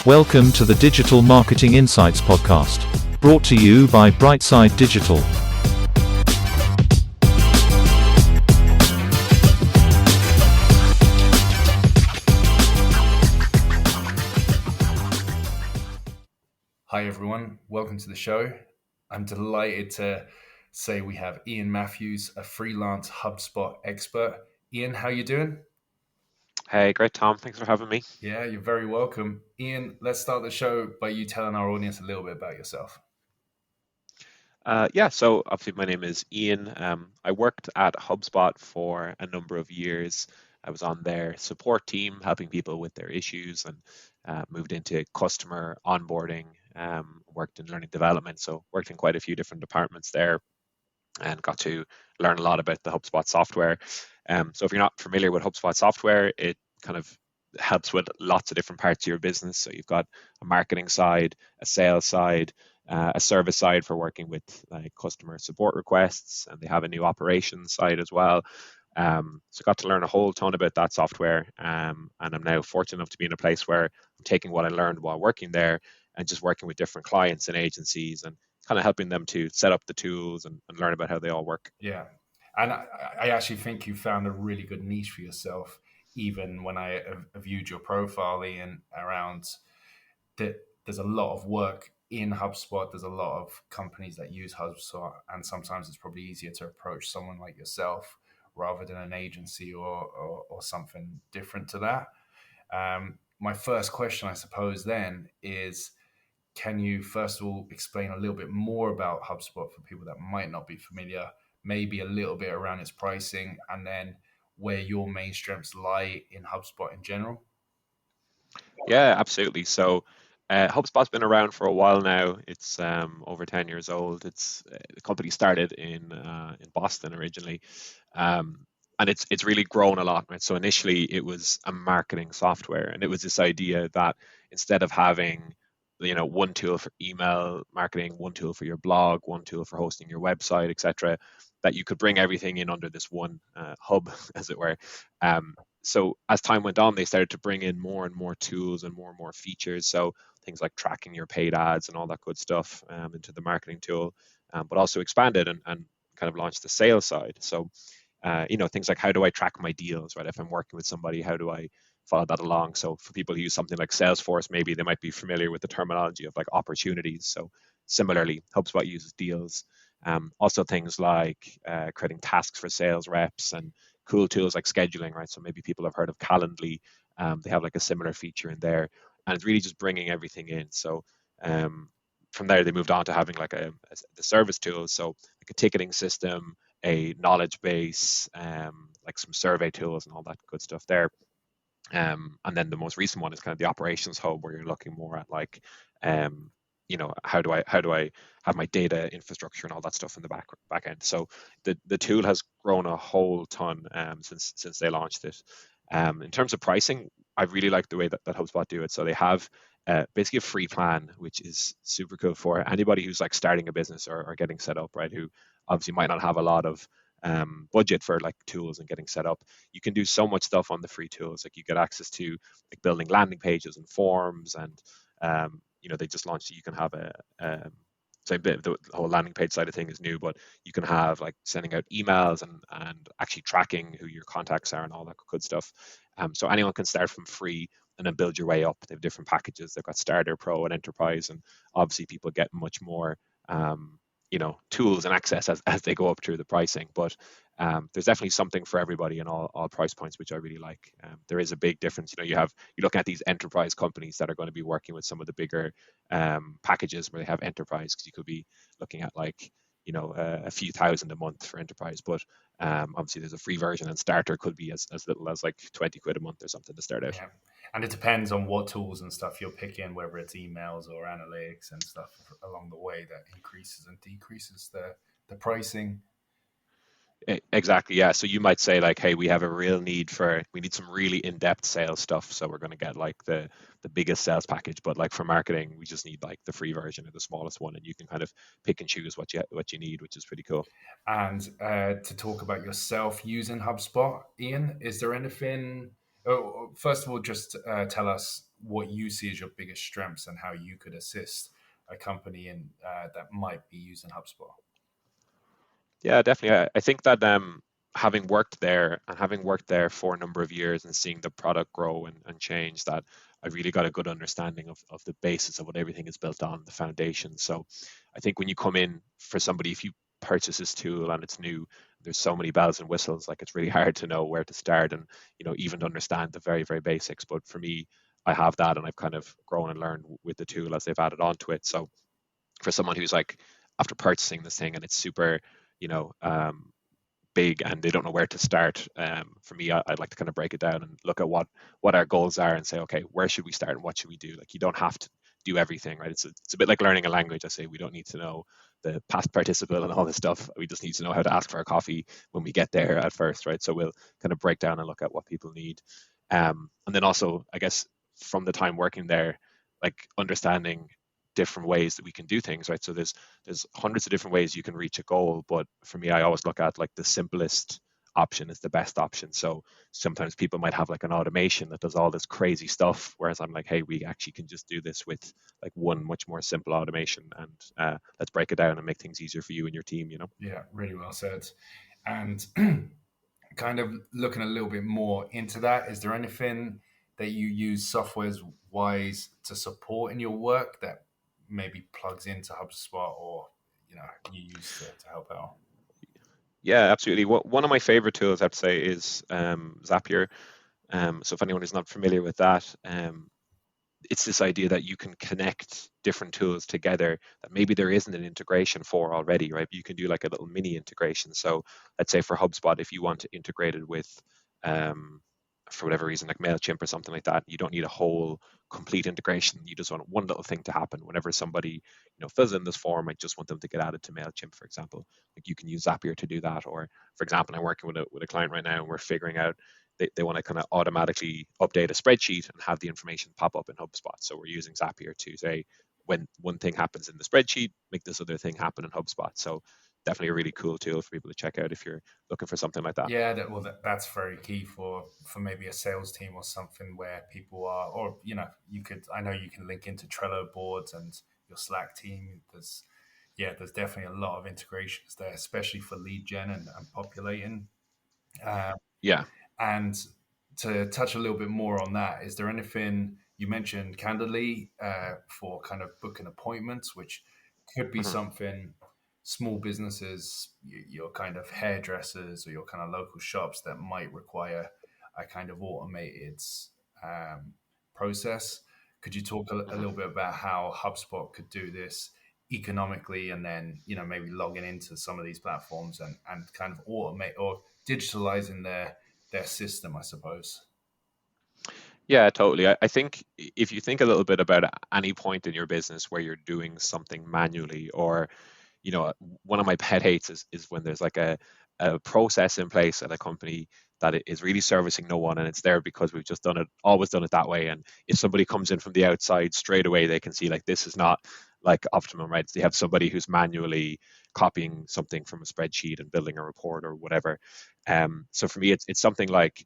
Welcome to the Digital Marketing Insights podcast, brought to you by Brightside Digital. Hi everyone, welcome to the show. I'm delighted to say we have Ian Matthews, a freelance HubSpot expert. Ian, how you doing? Hey, great, Tom. Thanks for having me. Yeah, you're very welcome. Ian, let's start the show by you telling our audience a little bit about yourself. So obviously my name is Ian. I worked at HubSpot for a number of years. I was on their support team, helping people with their issues, and moved into customer onboarding, worked in learning development, so worked in quite a few different departments there and got to learn a lot about the HubSpot software. So if you're not familiar with HubSpot software, it kind of helps with lots of different parts of your business. So you've got a marketing side, a sales side, a service side for working with customer support requests, and they have a new operations side as well. So I got to learn a whole ton about that software, and I'm now fortunate enough to be in a place where I'm taking what I learned while working there and just working with different clients and agencies and kind of helping them to set up the tools and learn about how they all work. Yeah, and I actually think you found a really good niche for yourself, even when I viewed your profile, Ian, around that there's a lot of work in HubSpot. There's a lot of companies that use HubSpot, and sometimes it's probably easier to approach someone like yourself rather than an agency or something different to that. My first question, I suppose, then is, can you first of all explain a little bit more about HubSpot for people that might not be familiar, maybe a little bit around its pricing, and then where your main strengths lie in HubSpot in general? Yeah, absolutely. So HubSpot's been around for a while now. It's over 10 years old. The company started in Boston originally. And it's really grown a lot, right? So initially it was a marketing software, and it was this idea that instead of having one tool for email marketing, one tool for your blog, one tool for hosting your website, etc., that you could bring everything in under this one hub, as it were. So as time went on, they started to bring in more and more tools and more features. So things like tracking your paid ads and all that good stuff into the marketing tool, but also expanded and kind of launched the sales side. So things like, how do I track my deals, right? If I'm working with somebody, how do I follow that along? So for people who use something like Salesforce, maybe they might be familiar with the terminology of like opportunities. So similarly, HubSpot uses deals. Also things like creating tasks for sales reps and cool tools like scheduling, right? So maybe people have heard of Calendly. They have like a similar feature in there, and it's really just bringing everything in. So from there, they moved on to having like the service tools, so like a ticketing system, a knowledge base, like some survey tools and all that good stuff there. And then the most recent one is kind of the operations hub, where you're looking more at like, how do I have my data infrastructure and all that stuff in the back end. So the tool has grown a whole ton since they launched it. In terms of pricing, I really like the way that HubSpot do it. So they have basically a free plan, which is super cool for anybody who's like starting a business or getting set up, right? Who obviously might not have a lot of budget for like tools and getting set up. You can do so much stuff on the free tools. Like you get access to like building landing pages and forms, and they just launched. You can have so the whole landing page side of thing is new, but you can have like sending out emails and actually tracking who your contacts are and all that good stuff. So anyone can start from free and then build your way up. They have different packages. They've got Starter, Pro, and Enterprise, and obviously people get much more tools and access as they go up through the pricing. But there's definitely something for everybody in all price points, which I really like. There is a big difference. You're looking at these enterprise companies that are going to be working with some of the bigger packages where they have enterprise, because you could be looking at like a few thousand a month for enterprise. But obviously there's a free version, and starter could be as little as like 20 quid a month or something to start out. Yeah. And it depends on what tools and stuff you're picking, whether it's emails or analytics and stuff along the way, that increases and decreases the pricing. Exactly, yeah. So you might say like, hey, we have a real need we need some really in-depth sales stuff, so we're going to get like the biggest sales package. But like for marketing, we just need like the free version or the smallest one, and you can kind of pick and choose what you need, which is pretty cool. And to talk about yourself using HubSpot, Ian, is there anything First of all, just tell us what you see as your biggest strengths and how you could assist a company in that might be using HubSpot. Yeah, definitely. I think that having worked there and having worked there for a number of years and seeing the product grow and change, that I really got a good understanding of the basis of what everything is built on, the foundation. So I think when you come in for somebody, if you purchase this tool and it's new, there's so many bells and whistles, like it's really hard to know where to start and, even to understand the very, very basics. But for me, I have that and I've kind of grown and learned with the tool as they've added on to it. So for someone who's like after purchasing this thing and it's super, you know, big and they don't know where to start. For me, I'd like to kind of break it down and look at what our goals are and say, okay, where should we start and what should we do? Like you don't have to do everything, right? It's a bit like learning a language. I say we don't need to know the past participle and all this stuff. We just need to know how to ask for a coffee when we get there at first, right? So we'll kind of break down and look at what people need. And then also, I guess, from the time working there, like understanding different ways that we can do things, right? So there's hundreds of different ways you can reach a goal, but for me, I always look at like the simplest option is the best option. So sometimes people might have like an automation that does all this crazy stuff, whereas I'm like, hey, we actually can just do this with like one much more simple automation, and let's break it down and make things easier for you and your team. Yeah, really well said. And kind of looking a little bit more into that, is there anything that you use softwares wise to support in your work that maybe plugs into HubSpot or you use to help out? Yeah, absolutely. One of my favorite tools, I have to say, is Zapier. So if anyone is not familiar with that, it's this idea that you can connect different tools together that maybe there isn't an integration for already, right? But you can do like a little mini integration. So let's say for HubSpot, if you want to integrate it with, for whatever reason, like MailChimp or something like that, you don't need a whole complete integration. You just want one little thing to happen. Whenever somebody, fills in this form, I just want them to get added to MailChimp, for example. Like you can use Zapier to do that. Or for example, I'm working with a client right now and we're figuring out they want to kind of automatically update a spreadsheet and have the information pop up in HubSpot. So we're using Zapier to say when one thing happens in the spreadsheet, make this other thing happen in HubSpot. So definitely a really cool tool for people to check out if you're looking for something like that. Yeah, that's very key for maybe a sales team or something where people are, or I know you can link into Trello boards and your Slack team. There's definitely a lot of integrations there, especially for lead gen and populating. Um, Yeah. And to touch a little bit more on that, is there anything you mentioned candidly for kind of booking appointments, which could be Mhm. something small businesses, your kind of hairdressers or your kind of local shops that might require a kind of automated um, process? Could you talk a Mhm. little bit about how HubSpot could do this economically, and then maybe logging into some of these platforms and kind of automate or digitalizing their system, I suppose. Yeah, totally. I think if you think a little bit about any point in your business where you're doing something manually, or one of my pet hates is when there's like a process in place at a company that is really servicing no one, and it's there because we've just always done it that way. And if somebody comes in from the outside, straight away they can see like this is not like optimum, right? They have somebody who's manually copying something from a spreadsheet and building a report or whatever. So for me, it's something like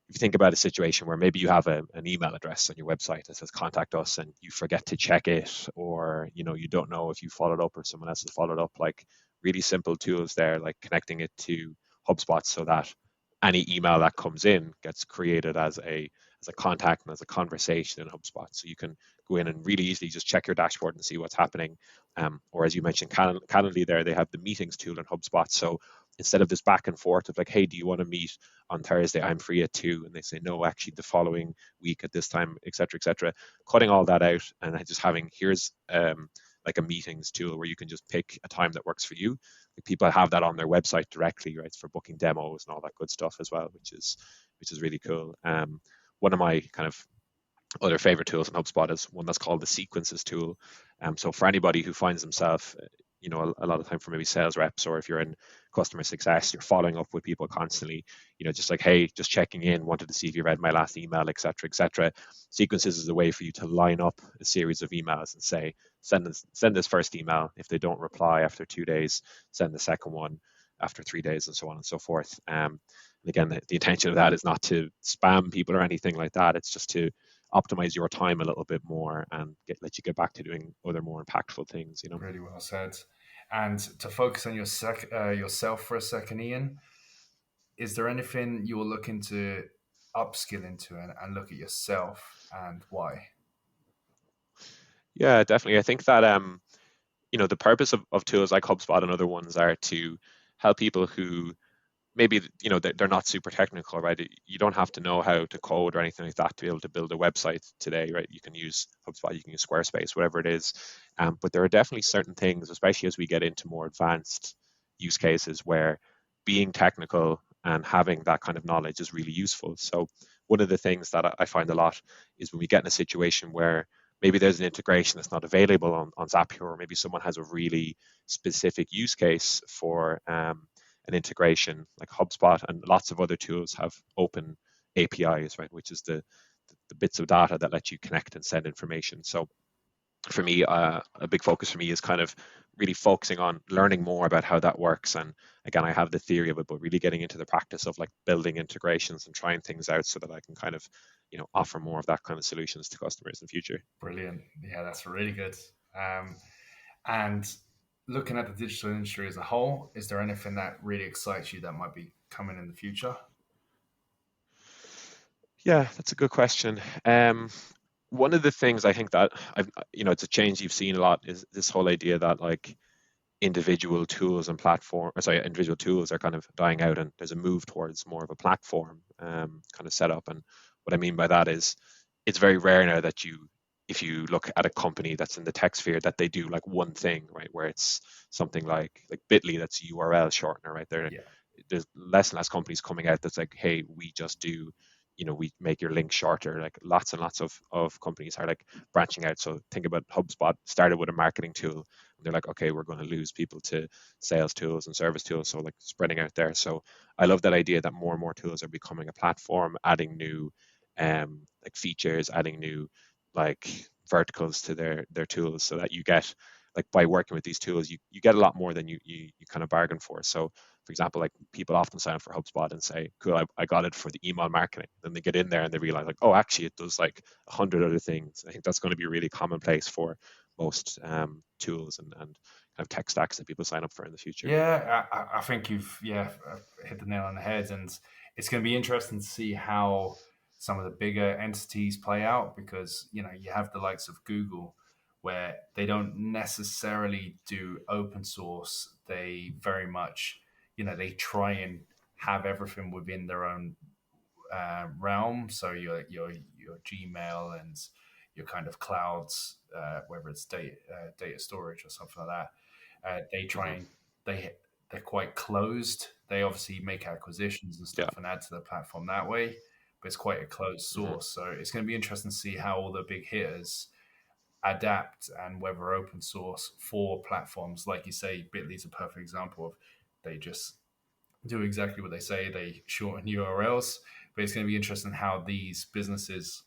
if you think about a situation where maybe you have an email address on your website that says contact us and you forget to check it, or you don't know if you followed up or someone else has followed up, like really simple tools there, like connecting it to HubSpot so that any email that comes in gets created as a contact and as a conversation in HubSpot. So you can go in and really easily just check your dashboard and see what's happening. Or as you mentioned, Calendly there, they have the meetings tool in HubSpot. So instead of this back and forth of like, hey, do you want to meet on Thursday? I'm free at 2. And they say, no, actually the following week at this time, et cetera, et cetera. Cutting all that out and just having, here's like a meetings tool where you can just pick a time that works for you. Like people have that on their website directly, right? For booking demos and all that good stuff as well, which is really cool. One of my kind of other favorite tools in HubSpot is one that's called the sequences tool. So for anybody who finds themselves, a lot of time for maybe sales reps, or if you're in customer success, you're following up with people constantly, just like, hey, just checking in, wanted to see if you read my last email, et cetera, et cetera. Sequences is a way for you to line up a series of emails and say, send this first email. If they don't reply after 2 days, send the second one after 3 days, and so on and so forth. And again, the intention of that is not to spam people or anything like that. It's just to optimize your time a little bit more and let you get back to doing other more impactful things, you know. Really well said. And to focus on yourself for a second, Ian, is there anything you're looking to upskill into and look at yourself and why? Yeah, definitely. I think that the purpose of tools like HubSpot and other ones are to help people who maybe they're not super technical, right? You don't have to know how to code or anything like that to be able to build a website today, right? You can use HubSpot, you can use Squarespace, whatever it is. But there are definitely certain things, especially as we get into more advanced use cases, where being technical and having that kind of knowledge is really useful. So one of the things that I find a lot is when we get in a situation where maybe there's an integration that's not available on Zapier, or maybe someone has a really specific use case for an integration, like HubSpot and lots of other tools have open APIs, right, which is the bits of data that let you connect and send information. So for me, a big focus for me is kind of really focusing on learning more about how that works. And again, I have the theory of it, but really getting into the practice of like building integrations and trying things out so that I can kind of, offer more of that kind of solutions to customers in the future. Brilliant. Yeah, that's really good. Um, and looking at the digital industry as a whole, is there anything that really excites you that might be coming in the future? Yeah, that's a good question. One of the things I think that it's a change you've seen a lot is this whole idea that like individual tools are kind of dying out, and there's a move towards more of a platform kind of setup. And what I mean by that is it's very rare now that if you look at a company that's in the tech sphere, that they do like one thing, right? Where it's something like Bitly, that's a URL shortener, right? Yeah. There's less and less companies coming out that's like, hey, we just do, we make your link shorter. Like lots and lots of companies are like branching out. So think about HubSpot started with a marketing tool. And they're like, okay, we're going to lose people to sales tools and service tools. So like spreading out there. So I love that idea that more and more tools are becoming a platform, adding new like features, adding new like verticals to their tools, so that you get like by working with these tools, you get a lot more than you kind of bargain for. So for example, like people often sign up for HubSpot and say, cool, I got it for the email marketing. Then they get in there and they realize like, oh, actually it does like 100 other things. I think that's going to be really commonplace for most tools and kind of tech stacks that people sign up for in the future. Yeah, I think you've hit the nail on the head, and it's going to be interesting to see how some of the bigger entities play out, because you have the likes of Google, where they don't necessarily do open source. They very much they try and have everything within their own realm. So your Gmail and your kind of clouds, whether it's data storage or something like that, they try Hmm. and they're quite closed. They obviously make acquisitions and Yeah. stuff and add to the platform that way, but it's quite a closed Hmm. source. So it's going to be interesting to see how all the big hitters adapt, and whether open source for platforms like you say, Bitly's a perfect example of, they just do exactly what they say. They shorten URLs, but it's going to be interesting how these businesses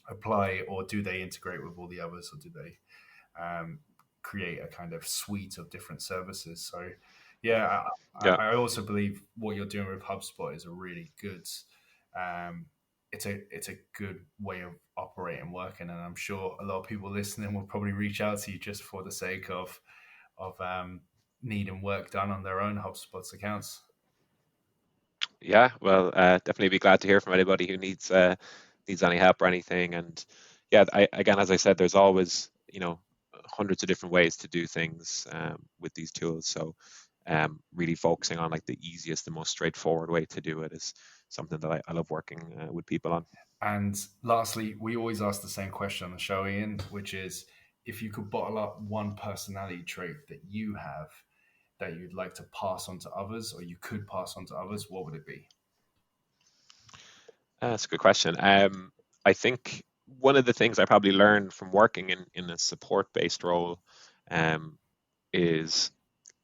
apply, or do they integrate with all the others, or do they um, create a kind of suite of different services? So, yeah, Yeah. I also believe what you're doing with HubSpot is a really good. Um, it's a good way of operating, working, and I'm sure a lot of people listening will probably reach out to you just for the sake of needing work done on their own HubSpot's accounts. Yeah, well, definitely be glad to hear from anybody who needs any help or anything. And yeah, again, as I said, there's always hundreds of different ways to do things with these tools. So really focusing on like the easiest, the most straightforward way to do it is something that I love working with people on. And lastly, we always ask the same question on the show, Ian, which is, if you could bottle up one personality trait that you have that you'd like to pass on to others, or you could pass on to others, what would it be? That's a good question. I think one of the things I probably learned from working in a support-based role um, is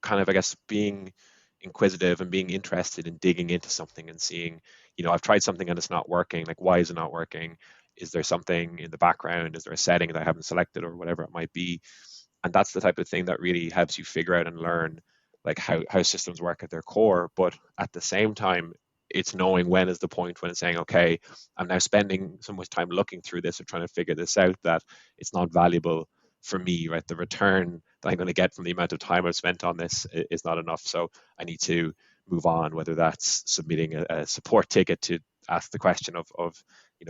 kind of, I guess, being inquisitive and being interested in digging into something and seeing, I've tried something and it's not working. Like, why is it not working? Is there something in the background? Is there a setting that I haven't selected or whatever it might be? And that's the type of thing that really helps you figure out and learn like how systems work at their core. But at the same time, it's knowing when is the point when it's saying, okay, I'm now spending so much time looking through this or trying to figure this out that it's not valuable for me, right? The return that I'm going to get from the amount of time I've spent on this is not enough. So I need to move on, whether that's submitting a support ticket to ask the question of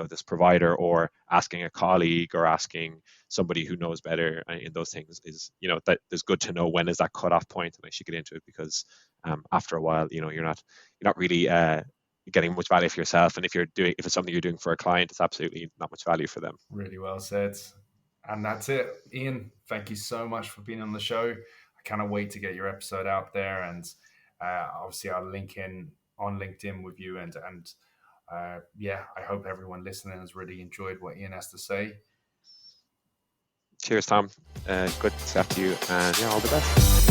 this provider, or asking a colleague, or asking somebody who knows better in those things. Is that it's good to know when is that cutoff point, and I should get into it, because after a while, you're not really getting much value for yourself, and if it's something you're doing for a client, it's absolutely not much value for them. Really well said. And that's it. Ian, thank you so much for being on the show. I cannot wait to get your episode out there, and obviously I'll link in on LinkedIn with you, and yeah, I hope everyone listening has really enjoyed what Ian has to say. Cheers, Tom. Good to chat to you, and yeah, all the best.